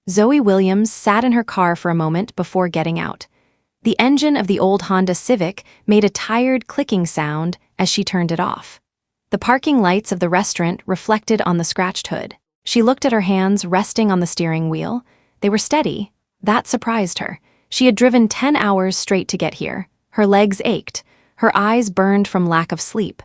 Zoe Williams sat in her car for a moment before getting out. The engine of the old Honda Civic made a tired clicking sound as she turned it off. The parking lights of the restaurant reflected on the scratched hood. She looked at her hands resting on the steering wheel. They were steady. That surprised her. She had driven 10 hours straight to get here. Her legs ached. Her eyes burned from lack of sleep.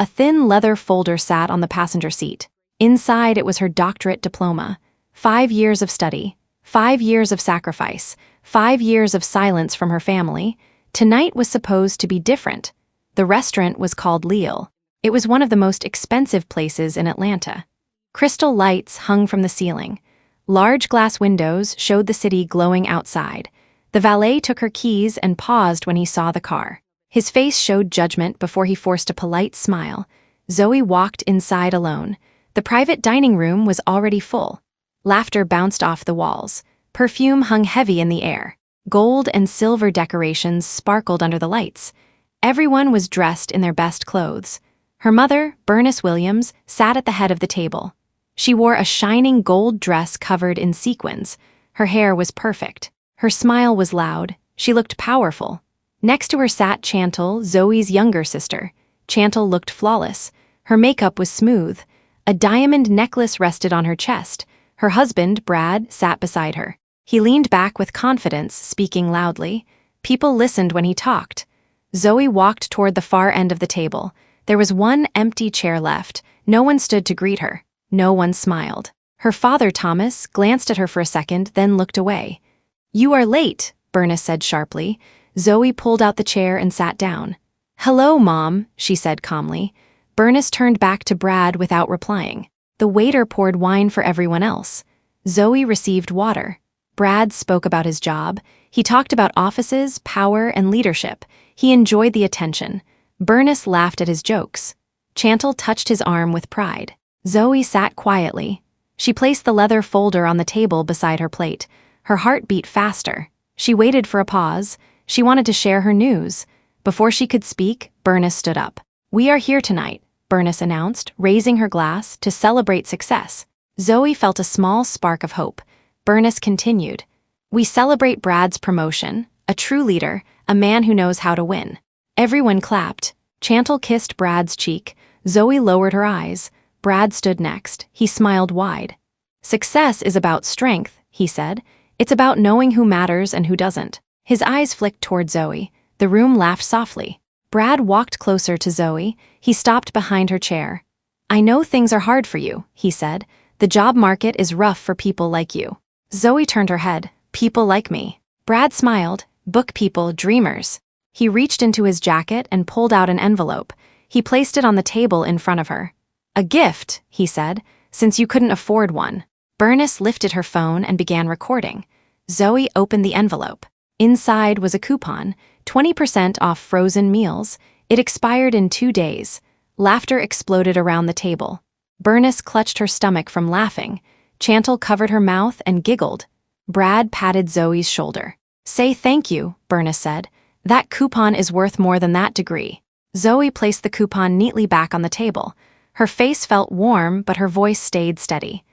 A thin leather folder sat on the passenger seat. Inside it was her doctorate diploma. 5 years of study. 5 years of sacrifice. 5 years of silence from her family. Tonight was supposed to be different. The restaurant was called Leal. It was one of the most expensive places in Atlanta. Crystal lights hung from the ceiling. Large glass windows showed the city glowing outside. The valet took her keys and paused when he saw the car. His face showed judgment before he forced a polite smile. Zoe walked inside alone. The private dining room was already full. Laughter bounced off the walls. Perfume hung heavy in the air. Gold and silver decorations sparkled under the lights. Everyone was dressed in their best clothes. Her mother, Bernice Williams, sat at the head of the table. She wore a shining gold dress covered in sequins. Her hair was perfect. Her smile was loud. She looked powerful. Next to her sat Chantal, Zoe's younger sister. Chantal looked flawless. Her makeup was smooth. A diamond necklace rested on her chest. Her husband, Brad, sat beside her. He leaned back with confidence, speaking loudly. People listened when he talked. Zoe walked toward the far end of the table. There was one empty chair left. No one stood to greet her. No one smiled. Her father, Thomas, glanced at her for a second, then looked away. "You are late," Bernice said sharply. Zoe pulled out the chair and sat down. "Hello, Mom," she said calmly. Bernice turned back to Brad without replying. The waiter poured wine for everyone else. Zoe received water. Brad spoke about his job. He talked about offices, power, and leadership. He enjoyed the attention. Bernice laughed at his jokes. Chantal touched his arm with pride. Zoe sat quietly. She placed the leather folder on the table beside her plate. Her heart beat faster. She waited for a pause. She wanted to share her news. Before she could speak, Bernice stood up. "We are here tonight," Bernice announced, raising her glass to celebrate success. Zoe felt a small spark of hope. Bernice continued. "We celebrate Brad's promotion, a true leader, a man who knows how to win." Everyone clapped. Chantal kissed Brad's cheek. Zoe lowered her eyes. Brad stood next. He smiled wide. "Success is about strength," he said. "It's about knowing who matters and who doesn't." His eyes flicked toward Zoe. The room laughed softly. Brad walked closer to Zoe. He stopped behind her chair. "I know things are hard for you," he said. "The job market is rough for people like you." Zoe turned her head. "People like me." Brad smiled. "Book people, dreamers." He reached into his jacket and pulled out an envelope. He placed it on the table in front of her. "A gift," he said, "since you couldn't afford one." Bernice lifted her phone and began recording. Zoe opened the envelope. Inside was a coupon, 20% off frozen meals. It expired in 2 days. Laughter exploded around the table. Bernice clutched her stomach from laughing. Chantal covered her mouth and giggled. Brad patted Zoe's shoulder. "Say thank you," Bernice said. "That coupon is worth more than that degree." Zoe placed the coupon neatly back on the table. Her face felt warm, but her voice stayed steady.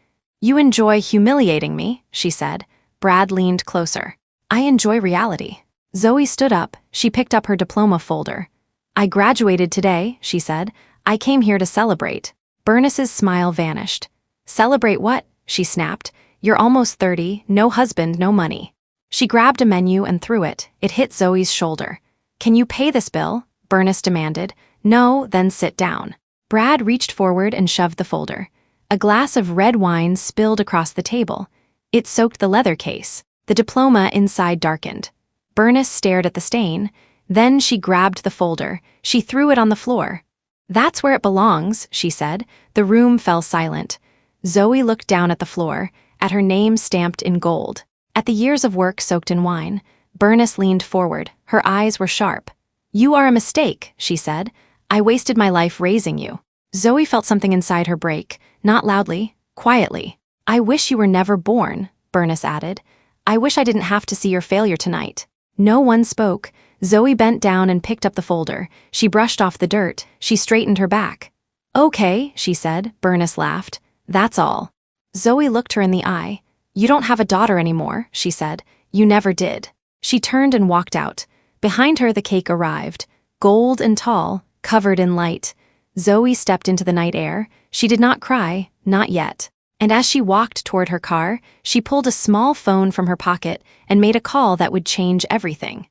"You enjoy humiliating me," she said. Brad leaned closer. "I enjoy reality." Zoe stood up. She picked up her diploma folder. "I graduated today," she said. "I came here to celebrate." Bernice's smile vanished. "Celebrate what?" she snapped. "You're almost 30, no husband, no money." She grabbed a menu and threw it. It hit Zoe's shoulder. "Can you pay this bill?" Bernice demanded. "No, then sit down." Brad reached forward and shoved the folder. A glass of red wine spilled across the table. It soaked the leather case. The diploma inside darkened. Bernice stared at the stain. Then she grabbed the folder. She threw it on the floor. "That's where it belongs," she said. The room fell silent. Zoe looked down at the floor, at her name stamped in gold, at the years of work soaked in wine. Bernice leaned forward. Her eyes were sharp. "You are a mistake," she said. "I wasted my life raising you." Zoe felt something inside her break, not loudly, quietly. "I wish you were never born," Bernice added. "I wish I didn't have to see your failure tonight." No one spoke. Zoe bent down and picked up the folder. She brushed off the dirt. She straightened her back. "Okay," she said. Bernice laughed. "That's all." Zoe looked her in the eye. "You don't have a daughter anymore," she said. "You never did." She turned and walked out. Behind her the cake arrived, gold and tall, covered in light. Zoe stepped into the night air. She did not cry, not yet. And as she walked toward her car, she pulled a small phone from her pocket and made a call that would change everything.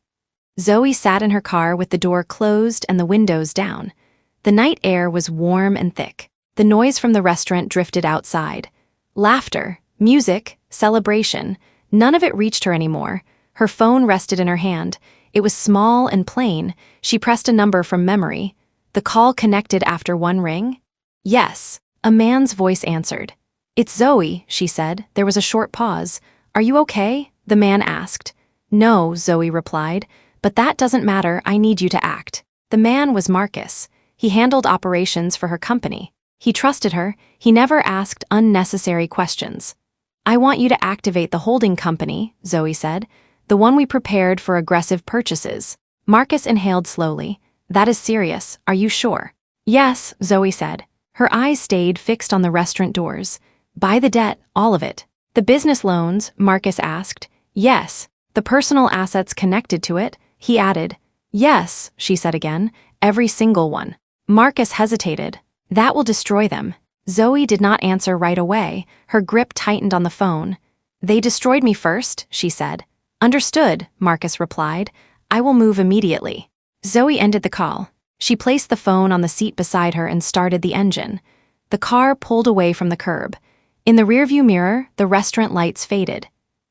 Zoe sat in her car with the door closed and the windows down. The night air was warm and thick. The noise from the restaurant drifted outside. Laughter, music, celebration, none of it reached her anymore. Her phone rested in her hand. It was small and plain. She pressed a number from memory. The call connected after one ring. Yes, a man's voice answered. "It's Zoe," she said. There was a short pause. "Are you okay?" the man asked. "No," Zoe replied, "but that doesn't matter. I need you to act." The man was Marcus. He handled operations for her company. He trusted her. He never asked unnecessary questions. "I want you to activate the holding company," Zoe said, "the one we prepared for aggressive purchases." Marcus inhaled slowly. "That is serious. Are you sure?" "Yes," Zoe said. Her eyes stayed fixed on the restaurant doors. "Buy the debt, all of it." "The business loans?" Marcus asked. "Yes." "The personal assets connected to it?" he added. "Yes," she said again. "Every single one." Marcus hesitated. "That will destroy them." Zoe did not answer right away. Her grip tightened on the phone. "They destroyed me first," she said. "Understood," Marcus replied. "I will move immediately." Zoe ended the call. She placed the phone on the seat beside her and started the engine. The car pulled away from the curb. In the rearview mirror, the restaurant lights faded.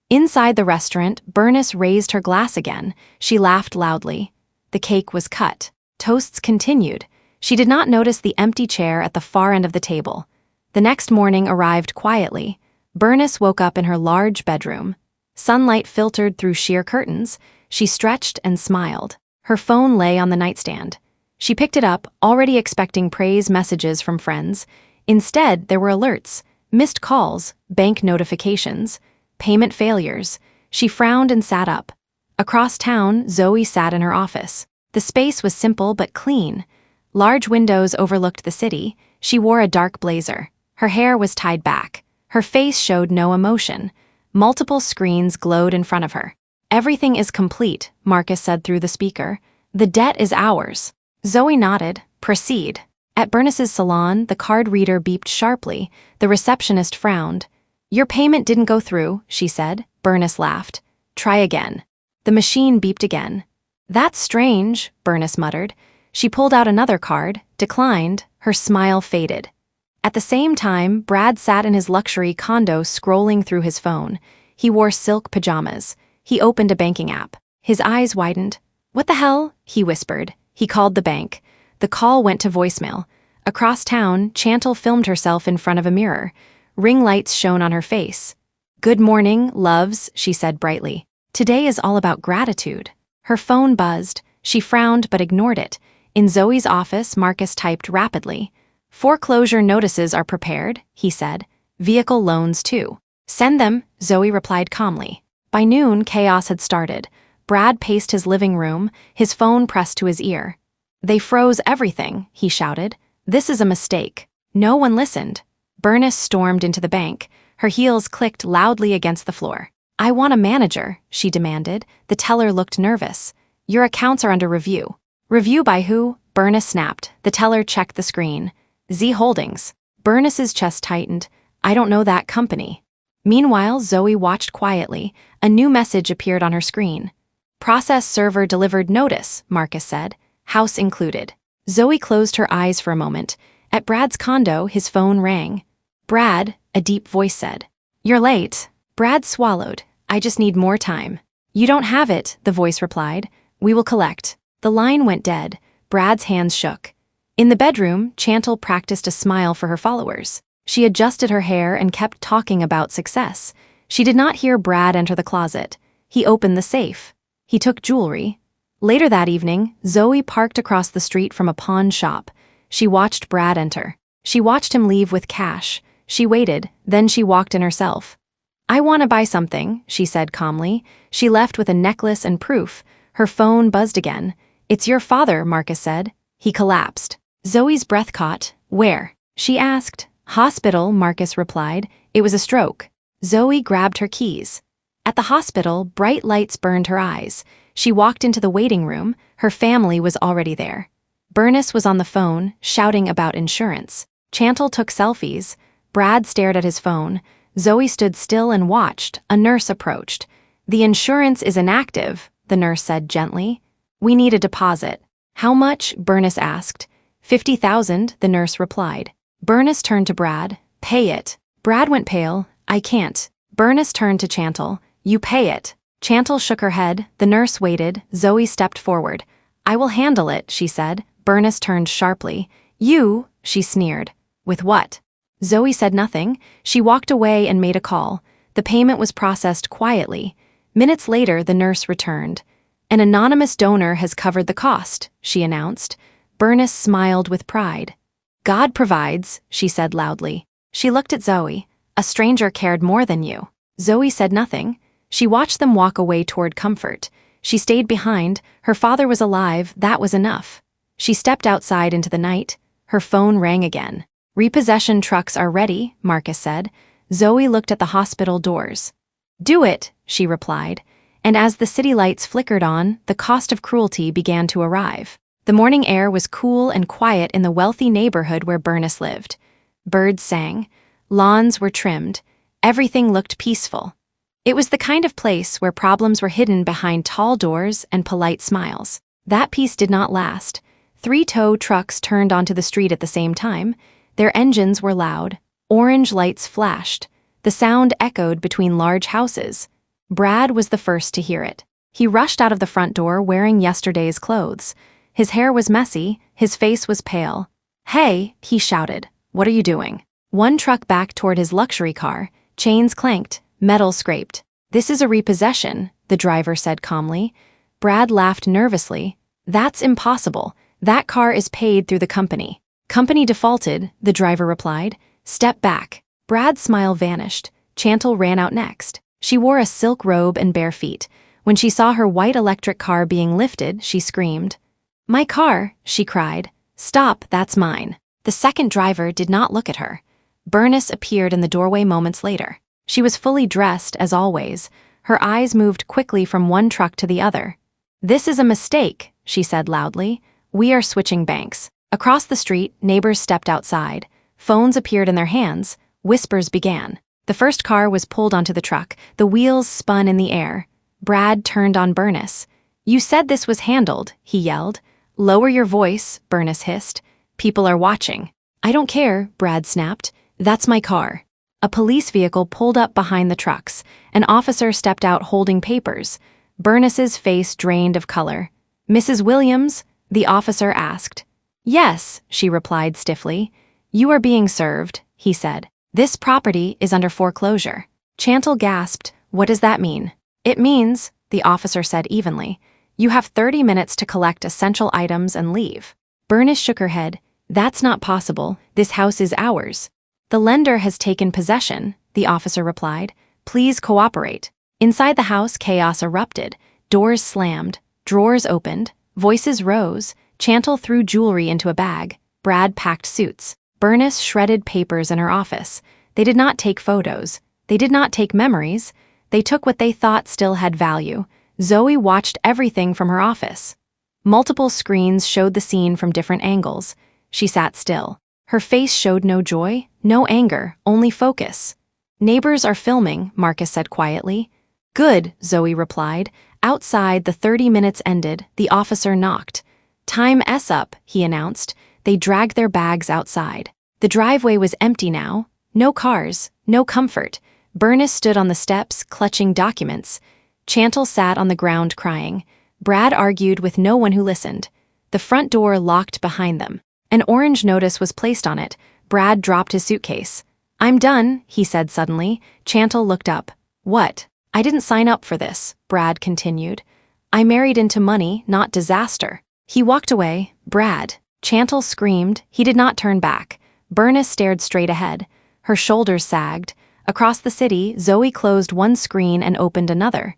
Inside the restaurant, Bernice raised her glass again. She laughed loudly. The cake was cut. Toasts continued. She did not notice the empty chair at the far end of the table. The next morning arrived quietly. Bernice woke up in her large bedroom. Sunlight filtered through sheer curtains. She stretched and smiled. Her phone lay on the nightstand. She picked it up, already expecting praise messages from friends. Instead, there were alerts, missed calls, bank notifications, payment failures. She frowned and sat up. Across town, Zoe sat in her office. The space was simple but clean. Large windows overlooked the city. She wore a dark blazer. Her hair was tied back. Her face showed no emotion. Multiple screens glowed in front of her. "Everything is complete," Marcus said through the speaker. "The debt is ours." Zoe nodded. "Proceed." At Bernice's salon, the card reader beeped sharply. The receptionist frowned. "Your payment didn't go through," she said. Bernice laughed. "Try again." The machine beeped again. "That's strange," Bernice muttered. She pulled out another card, declined. Her smile faded. At the same time, Brad sat in his luxury condo scrolling through his phone. He wore silk pajamas. He opened a banking app. His eyes widened. "What the hell?" he whispered. He called the bank. The call went to voicemail. Across town, Chantal filmed herself in front of a mirror. Ring lights shone on her face. "Good morning, loves," she said brightly. "Today is all about gratitude." Her phone buzzed. She frowned but ignored it. In Zoe's office, Marcus typed rapidly. "Foreclosure notices are prepared," he said. "Vehicle loans, too." "Send them," Zoe replied calmly. By noon, chaos had started. Brad paced his living room, his phone pressed to his ear. "They froze everything," he shouted. "This is a mistake." No one listened. Bernice stormed into the bank. Her heels clicked loudly against the floor. "I want a manager," she demanded. The teller looked nervous. "Your accounts are under review." "Review by who?" Bernice snapped. The teller checked the screen. "Z Holdings." Bernice's chest tightened. "I don't know that company." Meanwhile, Zoe watched quietly. A new message appeared on her screen. "Process server delivered notice," Marcus said. "House included." Zoe closed her eyes for a moment. At Brad's condo, his phone rang. "Brad," a deep voice said. "You're late." Brad swallowed. "I just need more time." "You don't have it," the voice replied. "We will collect." The line went dead. Brad's hands shook. In the bedroom, Chantal practiced a smile for her followers. She adjusted her hair and kept talking about success. She did not hear Brad enter the closet. He opened the safe. He took jewelry. Later that evening, Zoe parked across the street from a pawn shop. She watched Brad enter. She watched him leave with cash. She waited, then she walked in herself. "I want to buy something," she said calmly. She left with a necklace and proof. Her phone buzzed again. "It's your father," Marcus said. He collapsed. Zoe's breath caught. "Where?" she asked. "Hospital," Marcus replied. "It was a stroke." Zoe grabbed her keys. At the hospital, bright lights burned her eyes. She walked into the waiting room. Her family was already there. Bernice was on the phone, shouting about insurance. Chantal took selfies. Brad stared at his phone. Zoe stood still and watched. A nurse approached. "The insurance is inactive," the nurse said gently. "We need a deposit." "How much?" Bernice asked. "50,000, the nurse replied. Bernice turned to Brad. "Pay it." Brad went pale. "I can't." Bernice turned to Chantal. "You pay it." Chantal shook her head. The nurse waited. Zoe stepped forward. "I will handle it," she said. Bernice turned sharply. "You," she sneered. "With what?" Zoe said nothing. She walked away and made a call. The payment was processed quietly. Minutes later, the nurse returned. "An anonymous donor has covered the cost," she announced. Bernice smiled with pride. "God provides," she said loudly. She looked at Zoe. "A stranger cared more than you." Zoe said nothing. She watched them walk away toward comfort. She stayed behind. Her father was alive. That was enough. She stepped outside into the night. Her phone rang again. "Repossession trucks are ready," Marcus said. Zoe looked at the hospital doors. "Do it," she replied. And as the city lights flickered on, the cost of cruelty began to arrive. The morning air was cool and quiet in the wealthy neighborhood where Bernice lived. Birds sang. Lawns were trimmed. Everything looked peaceful. It was the kind of place where problems were hidden behind tall doors and polite smiles. That peace did not last. 3 tow trucks turned onto the street at the same time. Their engines were loud. Orange lights flashed. The sound echoed between large houses. Brad was the first to hear it. He rushed out of the front door wearing yesterday's clothes. His hair was messy. His face was pale. "Hey," he shouted. "What are you doing?" One truck backed toward his luxury car. Chains clanked. Metal scraped. "This is a repossession," the driver said calmly. Brad laughed nervously. "That's impossible. That car is paid through the company." "Company defaulted," the driver replied. "Step back." Brad's smile vanished. Chantal ran out next. She wore a silk robe and bare feet. When she saw her white electric car being lifted, she screamed. "My car," she cried. "Stop, that's mine." The second driver did not look at her. Bernice appeared in the doorway moments later. She was fully dressed, as always. Her eyes moved quickly from one truck to the other. "This is a mistake," she said loudly. "We are switching banks." Across the street, neighbors stepped outside. Phones appeared in their hands. Whispers began. The first car was pulled onto the truck. The wheels spun in the air. Brad turned on Bernice. "You said this was handled," he yelled. "Lower your voice," Bernice hissed. "People are watching." "I don't care," Brad snapped. "That's my car." A police vehicle pulled up behind the trucks. An officer stepped out holding papers. Bernice's face drained of color. "Mrs. Williams?" the officer asked. "Yes," she replied stiffly. "You are being served," he said. "This property is under foreclosure." Chantal gasped. "What does that mean?" "It means," the officer said evenly, "you have 30 minutes to collect essential items and leave." Bernice shook her head. "That's not possible. This house is ours." "The lender has taken possession," the officer replied. "Please cooperate." Inside the house, chaos erupted. Doors slammed. Drawers opened. Voices rose. Chantal threw jewelry into a bag. Brad packed suits. Bernice shredded papers in her office. They did not take photos. They did not take memories. They took what they thought still had value. Zoe watched everything from her office. Multiple screens showed the scene from different angles. She sat still. Her face showed no joy, no anger, only focus. "Neighbors are filming," Marcus said quietly. "Good," Zoe replied. Outside, the 30 minutes ended. The officer knocked. "Time's up," he announced. They dragged their bags outside. The driveway was empty now. No cars, no comfort. Bernice stood on the steps, clutching documents. Chantal sat on the ground crying. Brad argued with no one who listened. The front door locked behind them. An orange notice was placed on it. Brad dropped his suitcase. "I'm done," he said suddenly. Chantal looked up. "What?" "I didn't sign up for this," Brad continued. "I married into money, not disaster." He walked away. "Brad." Chantal screamed. He did not turn back. Bernice stared straight ahead. Her shoulders sagged. Across the city, Zoe closed one screen and opened another.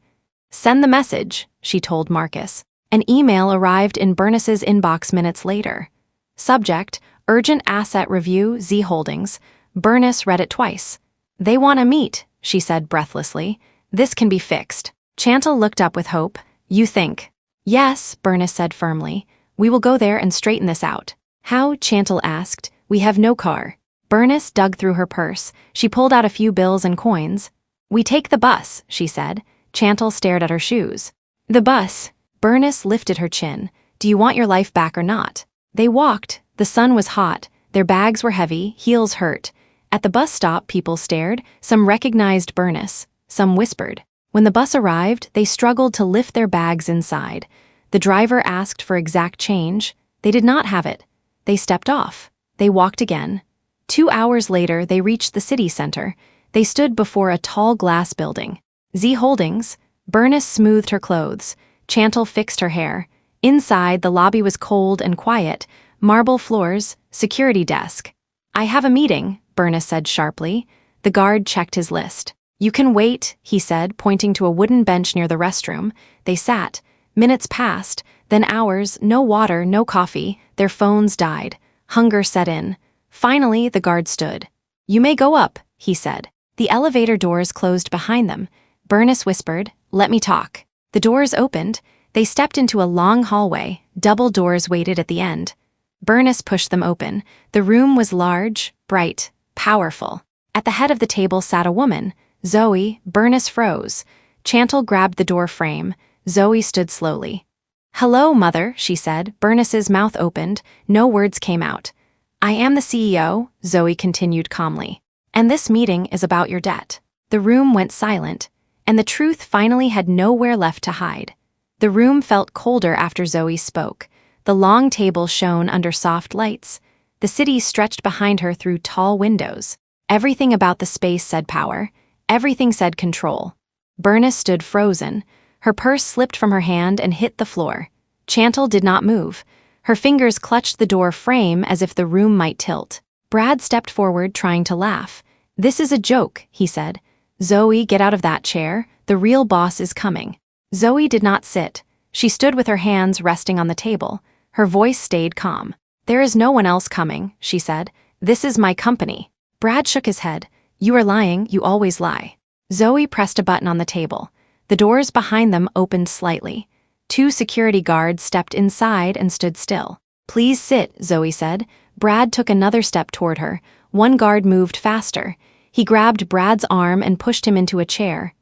"Send the message," she told Marcus. An email arrived in Bernice's inbox minutes later. Subject, Urgent Asset Review, Z Holdings. Bernice read it twice. "They want to meet," she said breathlessly. This can be fixed. Chantal looked up with hope. You think? Yes, Bernice said firmly. We will go there and straighten this out. How? Chantal asked. We have no car. Bernice dug through her purse. She pulled out a few bills and coins. We take the bus, she said. Chantal stared at her shoes. The bus. Bernice lifted her chin. Do you want your life back or not? They walked. The sun was hot. Their bags were heavy, heels hurt. At the bus stop, people stared. Some recognized Bernice. Some whispered. When the bus arrived, they struggled to lift their bags inside. The driver asked for exact change. They did not have it. They stepped off. They walked again. 2 hours later, they reached the city center. They stood before a tall glass building. Z Holdings. Bernice smoothed her clothes. Chantal fixed her hair. Inside, the lobby was cold and quiet. Marble floors, security desk. I have a meeting, Bernice said sharply. The guard checked his list. You can wait, he said, pointing to a wooden bench near the restroom. They sat. Minutes passed, then hours, no water, no coffee. Their phones died. Hunger set in. Finally, the guard stood. You may go up, he said. The elevator doors closed behind them. Bernice whispered, let me talk. The doors opened. They stepped into a long hallway. Double doors waited at the end. Bernice pushed them open. The room was large, bright, powerful. At the head of the table sat a woman. Zoe. Bernice froze. Chantal grabbed the door frame. Zoe stood slowly. Hello, mother, she said. Bernice's mouth opened. No words came out. I am the CEO, Zoe continued calmly. And this meeting is about your debt. The room went silent, and the truth finally had nowhere left to hide. The room felt colder after Zoe spoke. The long table shone under soft lights. The city stretched behind her through tall windows. Everything about the space said power. Everything said control. Bernice stood frozen. Her purse slipped from her hand and hit the floor. Chantal did not move. Her fingers clutched the door frame as if the room might tilt. Brad stepped forward, trying to laugh. This is a joke, he said. Zoe, get out of that chair. The real boss is coming. Zoe did not sit. She stood with her hands resting on the table. Her voice stayed calm. There is no one else coming, she said. This is my company. Brad shook his head. You are lying, you always lie. Zoe pressed a button on the table. The doors behind them opened slightly. 2 security guards stepped inside and stood still. Please sit, Zoe said. Brad took another step toward her. One guard moved faster. He grabbed Brad's arm and pushed him into a chair.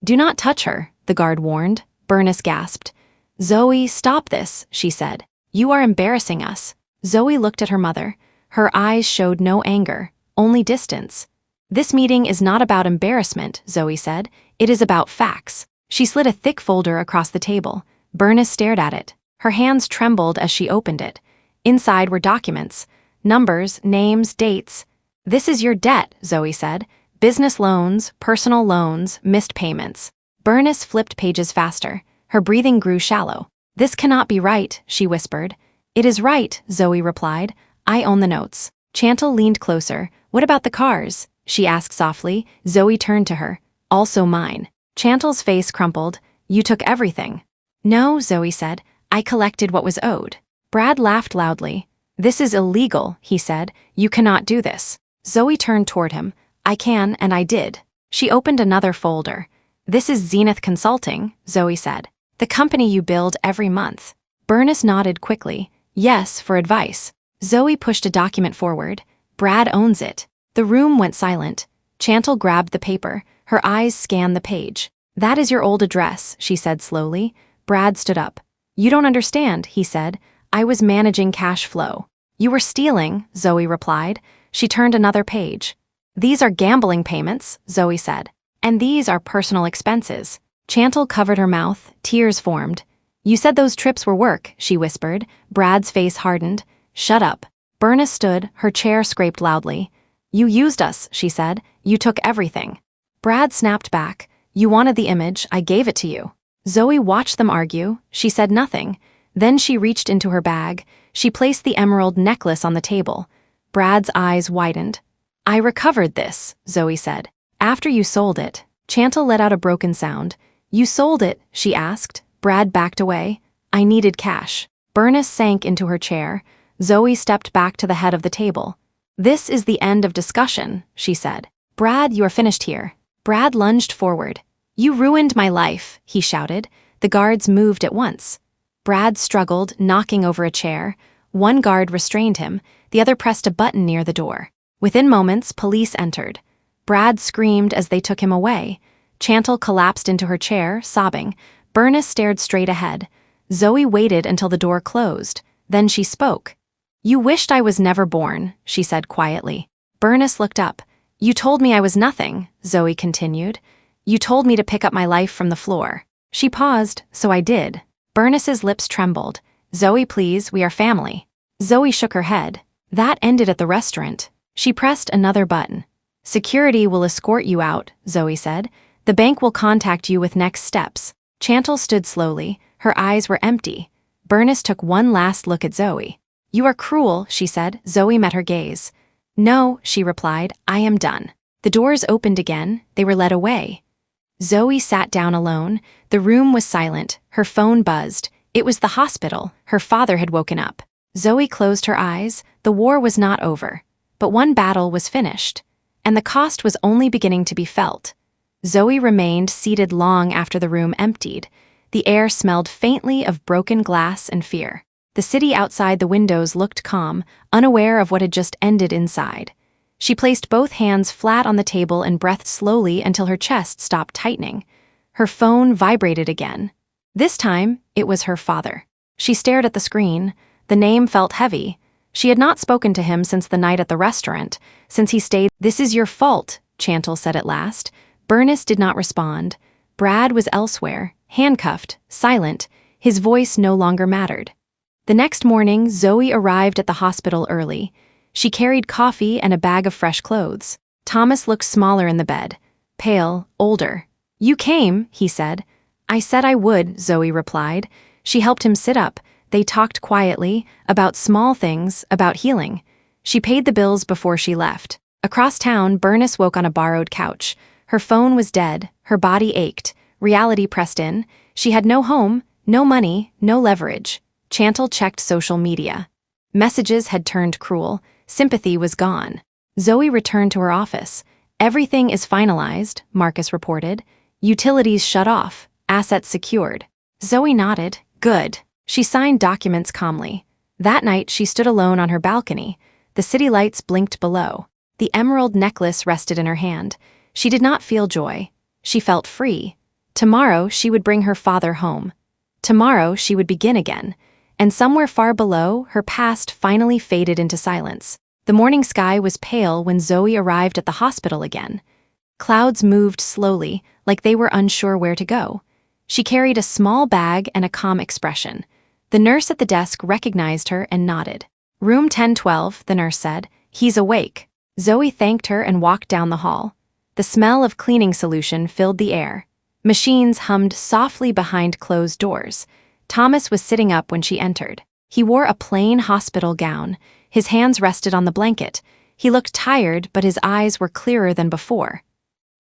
Do not touch her, the guard warned. Bernice gasped. Zoe, stop this, she said. You are embarrassing us. Zoe looked at her mother. Her eyes showed no anger, only distance. This meeting is not about embarrassment, Zoe said. It is about facts. She slid a thick folder across the table. Bernice stared at it. Her hands trembled as she opened it. Inside were documents. Numbers, names, dates. This is your debt, Zoe said. Business loans, personal loans, missed payments. Bernice flipped pages faster. Her breathing grew shallow. This cannot be right, she whispered. It is right, Zoe replied. I own the notes. Chantal leaned closer. What about the cars? She asked softly. Zoe turned to her. Also mine. Chantal's face crumpled. You took everything. No, Zoe said. I collected what was owed. Brad laughed loudly. This is illegal, he said. You cannot do this. Zoe turned toward him. I can, and I did. She opened another folder. This is Zenith Consulting, Zoe said. The company you build every month. Bernice nodded quickly. Yes, for advice. Zoe pushed a document forward. Brad owns it. The room went silent. Chantal grabbed the paper. Her eyes scanned the page. That is your old address, she said slowly. Brad stood up. You don't understand, he said. I was managing cash flow. You were stealing, Zoe replied. She turned another page. These are gambling payments, Zoe said. And these are personal expenses. Chantal covered her mouth. Tears formed. You said those trips were work, she whispered. Brad's face hardened. Shut up. Bernice stood. Her chair scraped loudly. You used us, she said. You took everything. Brad snapped back. You wanted the image. I gave it to you. Zoe watched them argue. She said nothing. Then she reached into her bag. She placed the emerald necklace on the table. Brad's eyes widened. I recovered this, Zoe said. After you sold it. Chantal let out a broken sound. You sold it, she asked. Brad backed away. I needed cash. Bernice sank into her chair. Zoe stepped back to the head of the table. This is the end of discussion, she said. Brad, you are finished here. Brad lunged forward. "You ruined my life," he shouted. The guards moved at once. Brad struggled, knocking over a chair. One guard restrained him, the other pressed a button near the door. Within moments, police entered. Brad screamed as they took him away. Chantal collapsed into her chair, sobbing. Bernice stared straight ahead. Zoe waited until the door closed. Then she spoke. "You wished I was never born," she said quietly. Bernice looked up. "You told me I was nothing," Zoe continued. "You told me to pick up my life from the floor." She paused, "So I did." Bernice's lips trembled. "Zoe, please, we are family." Zoe shook her head. That ended at the restaurant. She pressed another button. "Security will escort you out," Zoe said. "The bank will contact you with next steps." Chantal stood slowly. Her eyes were empty. Bernice took one last look at Zoe. "You are cruel," she said. Zoe met her gaze. "No," she replied, "I am done." The doors opened again. They were led away. Zoe sat down alone. The room was silent. Her phone buzzed. It was the hospital. Her father had woken up. Zoe closed her eyes. The war was not over. But one battle was finished. And the cost was only beginning to be felt. Zoe remained seated long after the room emptied. The air smelled faintly of broken glass and fear. The city outside the windows looked calm, unaware of what had just ended inside. She placed both hands flat on the table and breathed slowly until her chest stopped tightening. Her phone vibrated again. This time, it was her father. She stared at the screen. The name felt heavy. She had not spoken to him since the night at the restaurant, since he stayed. "This is your fault," Chantal said at last. Bernice did not respond. Brad was elsewhere, handcuffed, silent. His voice no longer mattered. The next morning, Zoe arrived at the hospital early. She carried coffee and a bag of fresh clothes. Thomas looked smaller in the bed, pale, older. "You came," he said. "I said I would," Zoe replied. She helped him sit up. They talked quietly, about small things, about healing. She paid the bills before she left. Across town, Bernice woke on a borrowed couch. Her phone was dead, her body ached. Reality pressed in. She had no home, no money, no leverage. Chantal checked social media. Messages had turned cruel. Sympathy was gone. Zoe returned to her office. "Everything is finalized," Marcus reported. "Utilities shut off. Assets secured." Zoe nodded. "Good." She signed documents calmly. That night, she stood alone on her balcony. The city lights blinked below. The emerald necklace rested in her hand. She did not feel joy. She felt free. Tomorrow, she would bring her father home. Tomorrow, she would begin again. And somewhere far below, her past finally faded into silence. The morning sky was pale when Zoe arrived at the hospital again. Clouds moved slowly, like they were unsure where to go. She carried a small bag and a calm expression. The nurse at the desk recognized her and nodded. "Room 1012, the nurse said. "He's awake." Zoe thanked her and walked down the hall. The smell of cleaning solution filled the air. Machines hummed softly behind closed doors. Thomas was sitting up when she entered. He wore a plain hospital gown. His hands rested on the blanket. He looked tired, but his eyes were clearer than before.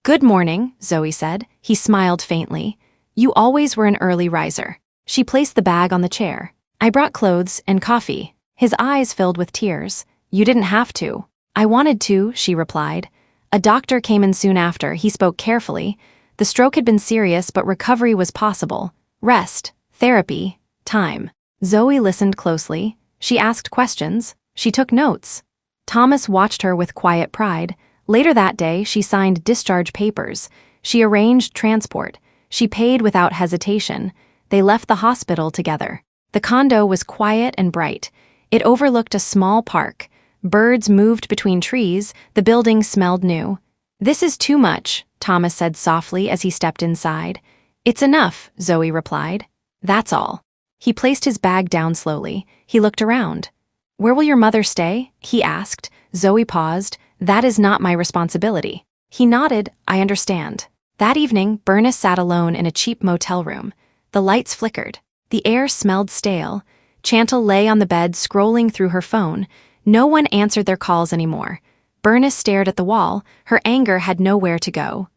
"Good morning," Zoe said. He smiled faintly. "You always were an early riser." She placed the bag on the chair. "I brought clothes and coffee." His eyes filled with tears. "You didn't have to." "I wanted to," she replied. A doctor came in soon after. He spoke carefully. The stroke had been serious, but recovery was possible. Rest, therapy, time. Zoe listened closely. She asked questions. She took notes. Thomas watched her with quiet pride. Later that day, she signed discharge papers. She arranged transport. She paid without hesitation. They left the hospital together. The condo was quiet and bright. It overlooked a small park. Birds moved between trees. The building smelled new. "This is too much," Thomas said softly as he stepped inside. "It's enough," Zoe replied. "That's all." He placed his bag down slowly. He looked around. "Where will your mother stay?" he asked. Zoe paused. "That is not my responsibility." He nodded. "I understand." That evening, Bernice sat alone in a cheap motel room. The lights flickered. The air smelled stale. Chantal lay on the bed scrolling through her phone. No one answered their calls anymore. Bernice stared at the wall. Her anger had nowhere to go.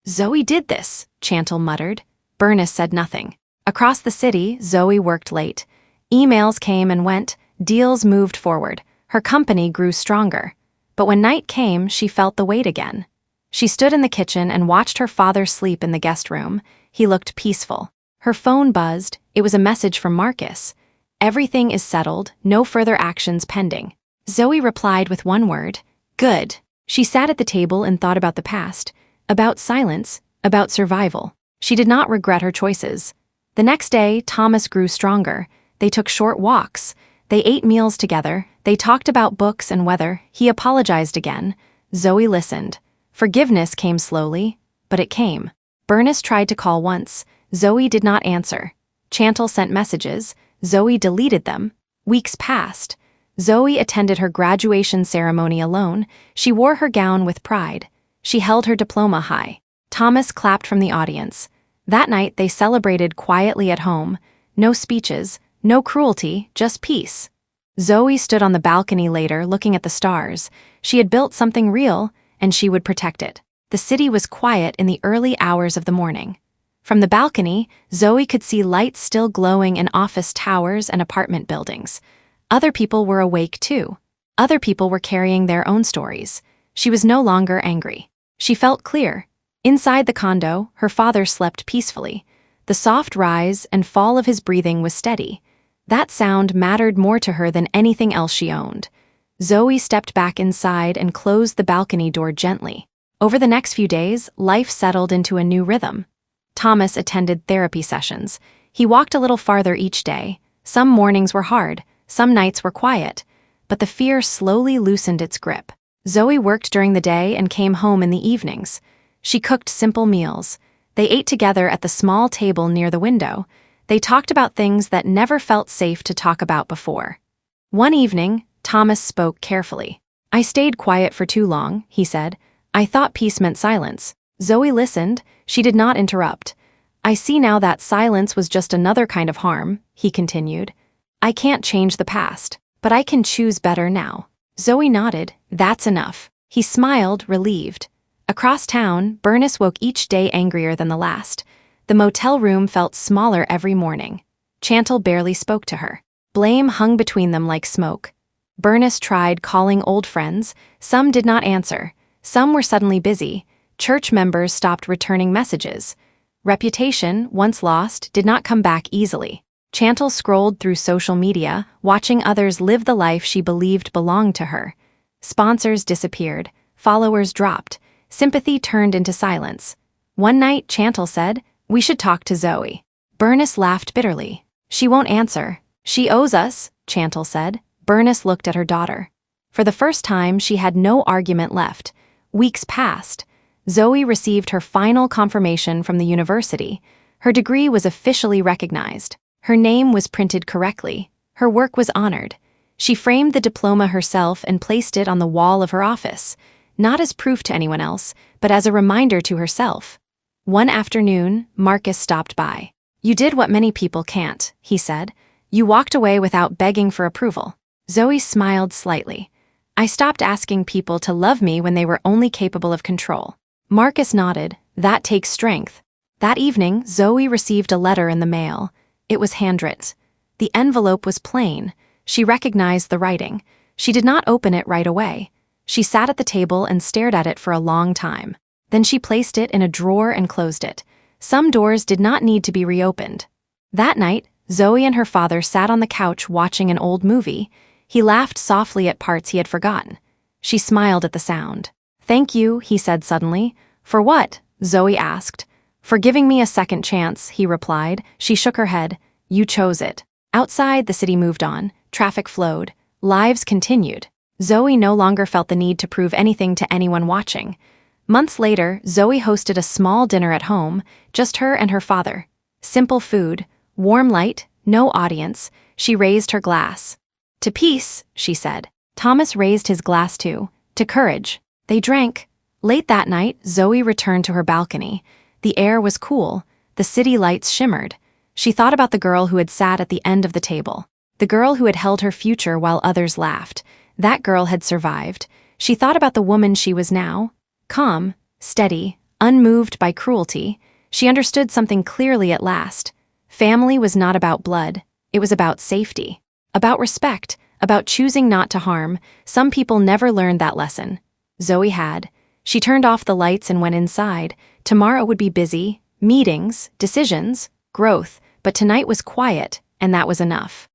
"Zoe did this," Chantal muttered. Bernice said nothing. Across the city, Zoe worked late. Emails came and went. Deals moved forward. Her company grew stronger. But when night came, she felt the weight again. She stood in the kitchen and watched her father sleep in the guest room. He looked peaceful. Her phone buzzed. It was a message from Marcus. "Everything is settled, no further actions pending." Zoe replied with one word, "Good." She sat at the table and thought about the past, about silence, about survival. She did not regret her choices. The next day, Thomas grew stronger. They took short walks. They ate meals together. They talked about books and weather. He apologized again. Zoe listened. Forgiveness came slowly, but it came. Bernice tried to call once. Zoe did not answer. Chantal sent messages. Zoe deleted them. Weeks passed. Zoe attended her graduation ceremony alone. She wore her gown with pride. She held her diploma high. Thomas clapped from the audience. That night they celebrated quietly at home. No speeches, no cruelty, just peace. Zoe stood on the balcony later looking at the stars. She had built something real, and she would protect it. The city was quiet in the early hours of the morning. From the balcony, Zoe could see lights still glowing in office towers and apartment buildings. Other people were awake too. Other people were carrying their own stories. She was no longer angry. She felt clear. Inside the condo, her father slept peacefully. The soft rise and fall of his breathing was steady. That sound mattered more to her than anything else she owned. Zoe stepped back inside and closed the balcony door gently. Over the next few days, life settled into a new rhythm. Thomas attended therapy sessions. He walked a little farther each day. Some mornings were hard, some nights were quiet, but the fear slowly loosened its grip. Zoe worked during the day and came home in the evenings. She cooked simple meals. They ate together at the small table near the window. They talked about things that never felt safe to talk about before. One evening, Thomas spoke carefully. "I stayed quiet for too long," he said. "I thought peace meant silence." Zoe listened. She did not interrupt. "I see now that silence was just another kind of harm," he continued. "I can't change the past, but I can choose better now." Zoe nodded. "That's enough." He smiled, relieved. Across town, Bernice woke each day angrier than the last. The motel room felt smaller every morning. Chantal barely spoke to her. Blame hung between them like smoke. Bernice tried calling old friends. Some did not answer. Some were suddenly busy. Church members stopped returning messages. Reputation, once lost, did not come back easily. Chantal scrolled through social media, watching others live the life she believed belonged to her. Sponsors disappeared. Followers dropped. Sympathy turned into silence. One night, Chantal said, "We should talk to Zoe." Bernice laughed bitterly. "She won't answer." "She owes us," Chantal said. Bernice looked at her daughter. For the first time, she had no argument left. Weeks passed. Zoe received her final confirmation from the university. Her degree was officially recognized. Her name was printed correctly. Her work was honored. She framed the diploma herself and placed it on the wall of her office, not as proof to anyone else, but as a reminder to herself. One afternoon, Marcus stopped by. "You did what many people can't," he said. "You walked away without begging for approval." Zoe smiled slightly. "I stopped asking people to love me when they were only capable of control." Marcus nodded. "That takes strength." That evening, Zoe received a letter in the mail. It was handwritten. The envelope was plain. She recognized the writing. She did not open it right away. She sat at the table and stared at it for a long time. Then she placed it in a drawer and closed it. Some doors did not need to be reopened. That night, Zoe and her father sat on the couch watching an old movie. He laughed softly at parts he had forgotten. She smiled at the sound. "Thank you," he said suddenly. "For what?" Zoe asked. "For giving me a second chance," he replied. She shook her head. "You chose it." Outside, the city moved on. Traffic flowed. Lives continued. Zoe no longer felt the need to prove anything to anyone watching. Months later, Zoe hosted a small dinner at home, just her and her father. Simple food, warm light, no audience. She raised her glass. "To peace," she said. Thomas raised his glass too. "To courage." They drank. Late that night, Zoe returned to her balcony. The air was cool. The city lights shimmered. She thought about the girl who had sat at the end of the table. The girl who had held her future while others laughed. That girl had survived. She thought about the woman she was now. Calm, steady, unmoved by cruelty. She understood something clearly at last. Family was not about blood. It was about safety. About respect. About choosing not to harm. Some people never learned that lesson. Zoe had. She turned off the lights and went inside. Tomorrow would be busy, meetings, decisions, growth, but tonight was quiet, and that was enough.